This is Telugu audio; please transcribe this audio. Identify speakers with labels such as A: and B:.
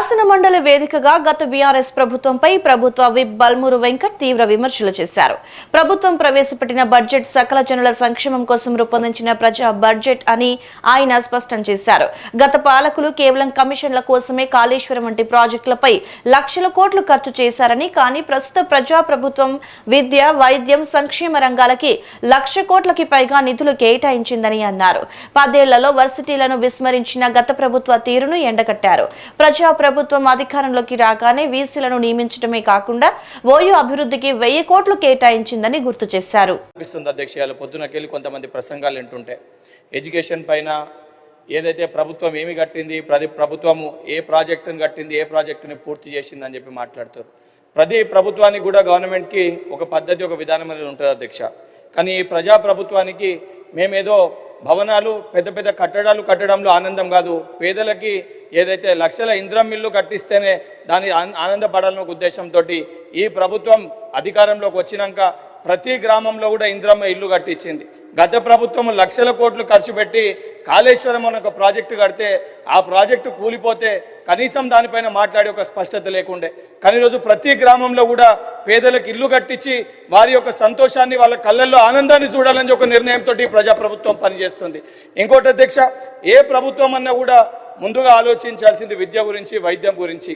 A: శాసన మండలి వేదికగా గత బీఆర్ఎస్ ప్రభుత్వంపై ప్రభుత్వ విప్ బల్మూరు వెంకట్ తీవ్ర విమర్శలు చేశారు. ప్రభుత్వం ప్రవేశపెట్టిన బడ్జెట్ సకల జనుల సంక్షేమం కోసం రూపొందించిన ప్రజా బడ్జెట్ అని ఆయన స్పష్టం చేశారు. గత పాలకులు కేవలం కమిషన్ల కోసమే కాళేశ్వరం వంటి ప్రాజెక్టులపై లక్షల కోట్లు ఖర్చు చేశారని, కానీ ప్రస్తుత ప్రజా ప్రభుత్వం విద్య, వైద్యం, సంక్షేమ రంగాలకి 1,00,000 కోట్లకి పైగా నిధులు కేటాయించిందని అన్నారు. 10 ఏళ్లలో వర్సిటీలను విస్మరించిన గత ప్రభుత్వ తీరును ఎండగట్టారు. ప్రజా ప్రభుత్వం అధికారంలోకి రాగానే వీసీలను నియమించడమే కాకుండా ఓయూ అభివృద్ధికి 1,000 కోట్లు కేటాయించిందని గుర్తు చేశారు.
B: అధ్యక్షులు పొద్దునకెళ్ళి కొంతమంది ప్రసంగాలు వింటుంటే ఎడ్యుకేషన్ పైన ఏదైతే ప్రభుత్వం ఏమి కట్టింది, ప్రభుత్వము ఏ ప్రాజెక్టును కట్టింది, ఏ ప్రాజెక్టుని పూర్తి చేసిందని చెప్పి మాట్లాడుతారు. ప్రతి ప్రభుత్వానికి కూడా గవర్నమెంట్కి ఒక పద్ధతి, ఒక విధానం అనేది ఉంటుంది అధ్యక్ష. కానీ ఈ ప్రజా ప్రభుత్వానికి మేమేదో భవనాలు, పెద్ద పెద్ద కట్టడాలు కట్టడంలో ఆనందం కాదు, పేదలకి ఏదైతే లక్షల ఇంద్రం ఇల్లు కట్టిస్తేనే దాని ఆనందపడాలన్న ఉద్దేశంతో ఈ ప్రభుత్వం అధికారంలోకి వచ్చినాక ప్రతి గ్రామంలో కూడా ఇంద్రమ్మ ఇల్లు కట్టించింది. గత ప్రభుత్వం లక్షల కోట్లు ఖర్చు పెట్టి కాళేశ్వరం అనే ఒక ప్రాజెక్టు కడితే ఆ ప్రాజెక్టు కూలిపోతే కనీసం దానిపైన మాట్లాడే ఒక స్పష్టత లేకుండే. కానీ ఈరోజు ప్రతి గ్రామంలో కూడా పేదలకు ఇల్లు కట్టించి వారి యొక్క సంతోషాన్ని, వాళ్ళ కళ్ళల్లో ఆనందాన్ని చూడాలని ఒక నిర్ణయంతో ప్రజాప్రభుత్వం పనిచేస్తుంది. ఇంకోటి అధ్యక్ష, ఏ ప్రభుత్వం అన్నా కూడా ముందుగా ఆలోచించాల్సింది విద్య గురించి, వైద్యం గురించి.